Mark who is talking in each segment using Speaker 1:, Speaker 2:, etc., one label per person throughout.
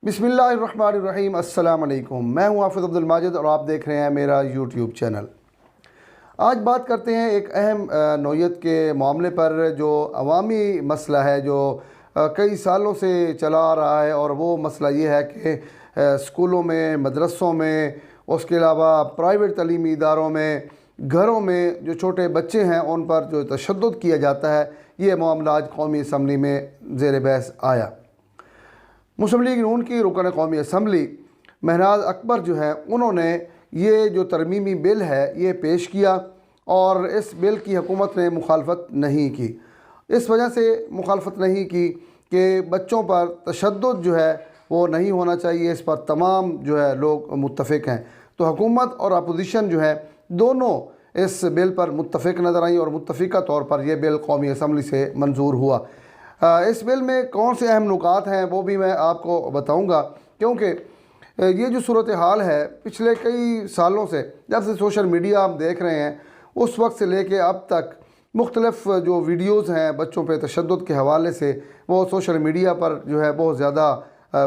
Speaker 1: بسم اللہ الرحمن الرحیم۔ السلام علیکم، میں ہوں حافظ عبدالماجد اور آپ دیکھ رہے ہیں میرا یوٹیوب چینل۔ آج بات کرتے ہیں ایک اہم نوعیت کے معاملے پر جو عوامی مسئلہ ہے، جو کئی سالوں سے چلا آ رہا ہے، اور وہ مسئلہ یہ ہے کہ اسکولوں میں، مدرسوں میں، اس کے علاوہ پرائیویٹ تعلیمی اداروں میں، گھروں میں جو چھوٹے بچے ہیں ان پر جو تشدد کیا جاتا ہے، یہ معاملہ آج قومی اسمبلی میں زیر بحث آیا۔ مسلم لیگ نون کی رکن قومی اسمبلی مہناز اکبر جو ہے، انہوں نے یہ جو ترمیمی بل ہے یہ پیش کیا، اور اس بل کی حکومت نے مخالفت نہیں کی۔ اس وجہ سے مخالفت نہیں کی کہ بچوں پر تشدد جو ہے وہ نہیں ہونا چاہیے، اس پر تمام جو ہے لوگ متفق ہیں۔ تو حکومت اور اپوزیشن جو ہے دونوں اس بل پر متفق نظر آئیں، اور متفقہ طور پر یہ بل قومی اسمبلی سے منظور ہوا۔ اس بل میں کون سے اہم نکات ہیں وہ بھی میں آپ کو بتاؤں گا، کیونکہ یہ جو صورتحال ہے پچھلے کئی سالوں سے، جب سے سوشل میڈیا ہم دیکھ رہے ہیں اس وقت سے لے کے اب تک مختلف جو ویڈیوز ہیں بچوں پہ تشدد کے حوالے سے، وہ سوشل میڈیا پر جو ہے بہت زیادہ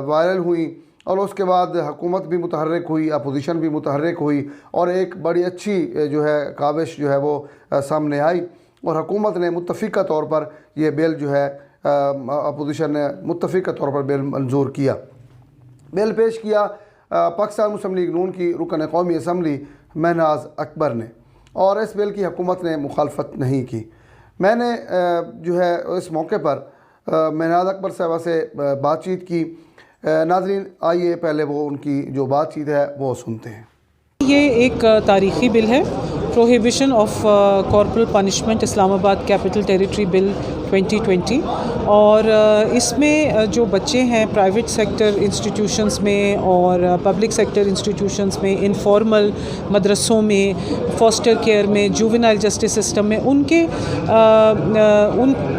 Speaker 1: وائرل ہوئیں، اور اس کے بعد حکومت بھی متحرک ہوئی، اپوزیشن بھی متحرک ہوئی، اور ایک بڑی اچھی جو ہے کاوش جو ہے وہ سامنے آئی، اور حکومت نے متفقہ طور پر یہ بل جو ہے اپوزیشن نے متفقہ طور پر بل منظور کیا، بل پیش کیا پاکستان مسلم لیگ نون کی رکن قومی اسمبلی مہناز اکبر نے، اور اس بل کی حکومت نے مخالفت نہیں کی۔ میں نے جو ہے اس موقع پر مہناز اکبر صاحبہ سے بات چیت کی۔ ناظرین آئیے پہلے وہ ان کی جو بات چیت ہے وہ سنتے ہیں۔
Speaker 2: یہ ایک تاریخی بل ہے، پروہیبیشن آف کارپورل پنشمنٹ اسلام آباد کیپٹل ٹیریٹری بل 2020، اور اس میں جو بچے ہیں پرائیویٹ سیکٹر انسٹیٹیوشنز میں اور پبلک سیکٹر انسٹیٹیوشنز میں، انفارمل مدرسوں میں، فاسٹر کیئر میں، جوونائل جسٹس سسٹم میں، ان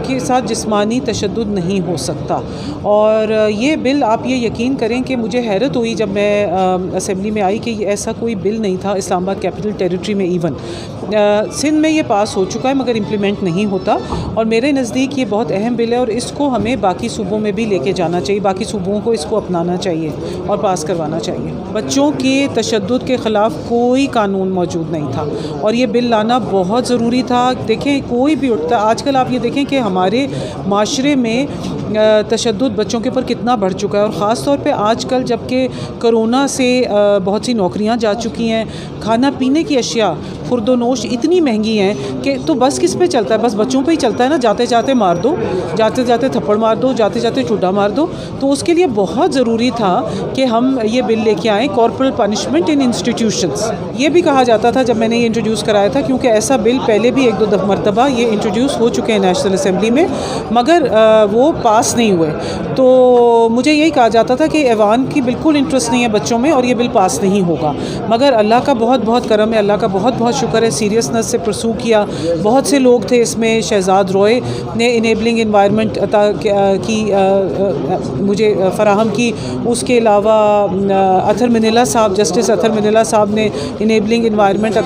Speaker 2: کے ساتھ جسمانی تشدد نہیں ہو سکتا۔ اور یہ بل آپ یہ یقین کریں کہ مجھے حیرت ہوئی جب میں اسمبلی میں آئی کہ ایسا کوئی بل نہیں تھا اسلام آباد کیپٹل ٹیریٹری میں۔ ایون سندھ میں یہ پاس ہو چکا ہے مگر امپلیمنٹ نہیں ہوتا، اور میرے نزدیک یہ بہت اہم بل ہے، اور اس کو ہمیں باقی صوبوں میں بھی لے کے جانا چاہیے، باقی صوبوں کو اس کو اپنانا چاہیے اور پاس کروانا چاہیے۔ بچوں کے تشدد کے خلاف کوئی قانون موجود نہیں تھا، اور یہ بل لانا بہت ضروری تھا۔ دیکھیں کوئی بھی اٹھتا، آج کل آپ یہ دیکھیں کہ ہمارے معاشرے میں تشدد بچوں کے اوپر کتنا بڑھ چکا ہے، اور خاص طور پہ آج کل جب کہ کرونا سے بہت سی نوکریاں جا چکی ہیں، کھانا پینے کی اشیاء خرد و نوش اتنی مہنگی ہیں کہ تو بس کس پہ چلتا ہے؟ بس بچوں پہ ہی چلتا ہے نا، جاتے جاتے مار دو، جاتے جاتے تھپڑ مار دو، جاتے جاتے چوٹا مار دو۔ تو اس کے لیے بہت ضروری تھا کہ ہم یہ بل لے کے آئیں، کارپورل پنشمنٹ ان انسٹیٹیوشنز۔ یہ بھی کہا جاتا تھا جب میں نے یہ انٹروڈیوس کرایا تھا، کیونکہ ایسا بل پہلے بھی ایک دو مرتبہ یہ انٹروڈیوس ہو چکے ہیں نیشنل اسمبلی میں، مگر وہ پاس نہیں ہوئے۔ تو مجھے یہی کہا جاتا تھا کہ ایوان کی بالکل انٹرسٹ نہیں ہے بچوں میں، اور یہ بل پاس نہیں ہوگا، مگر اللہ کا بہت بہت کرم ہے، اللہ کا بہت بہت شکر ہے، سیریسنس سے پرسو کیا۔ بہت سے لوگ تھے اس میں، شہزاد روئے نے انیبلنگ انوائرمنٹ کی مجھے فراہم کی، اس کے علاوہ اطہر منیلا صاحب، جسٹس اطہر منیلا صاحب نے انیبلنگ انوائرمنٹ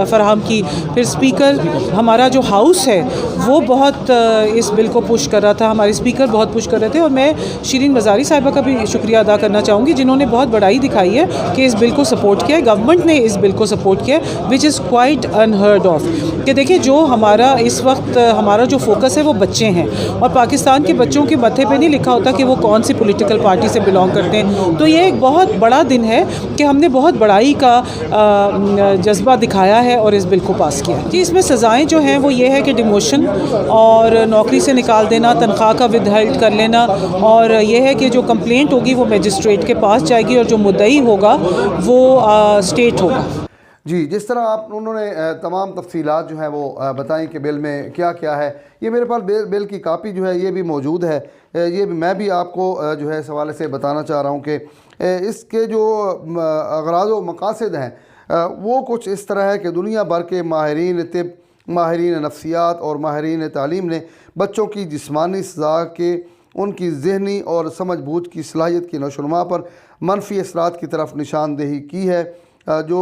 Speaker 2: فراہم کی۔ پھر اسپیکر ہمارا جو ہاؤس ہے وہ بہت اس بل کو پش کر رہا تھا، ہمارے اسپیکر بہت پش کر رہے تھے، اور میں شیرین وزاری صاحبہ کا بھی شکریہ ادا کرنا چاہوں گی جنہوں نے بہت بڑائی دکھائی ہے کہ اس بل کو سپورٹ کیا ہے، گورنمنٹ نے اس بل کو سپورٹ کیا ہے، وچ از کوائٹ انہرڈ آف۔ کہ دیکھیں جو ہمارا اس وقت ہمارا جو فوکس ہے وہ بچے ہیں، اور پاکستان کے بچوں کے ماتھے پہ نہیں لکھا ہوتا کہ وہ کون سی پولیٹیکل پارٹی سے بلانگ کرتے ہیں۔ تو یہ ایک بہت بڑا دن ہے کہ ہم نے بہت بڑائی کا جذبہ دکھایا ہے اور اس بل کو پاس کیا۔ جی، اس میں سزائیں جو ہیں وہ یہ ہے کہ ڈیموشن اور نوکری سے نکال دینا، تنخواہ کا ودہیلڈ کر لینا، اور یہ ہے کہ جو کمپلینٹ ہوگی وہ میجسٹریٹ کے پاس جائے گی، اور جو مدعی ہوگا وہ اسٹیٹ ہوگا۔
Speaker 1: جی، جس طرح انہوں نے تمام تفصیلات جو ہیں وہ بتائیں کہ بل میں کیا کیا ہے، یہ میرے پاس بل کی کاپی جو ہے یہ بھی موجود ہے، یہ بھی میں بھی آپ کو جو ہے اس حوالے سے بتانا چاہ رہا ہوں کہ اس کے جو اغراض و مقاصد ہیں وہ کچھ اس طرح ہے کہ دنیا بھر کے ماہرین طب، ماہرین نفسیات اور ماہرین تعلیم نے بچوں کی جسمانی سزا کے ان کی ذہنی اور سمجھ بوجھ کی صلاحیت کی نشو و نما پر منفی اثرات کی طرف نشاندہی کی ہے۔ جو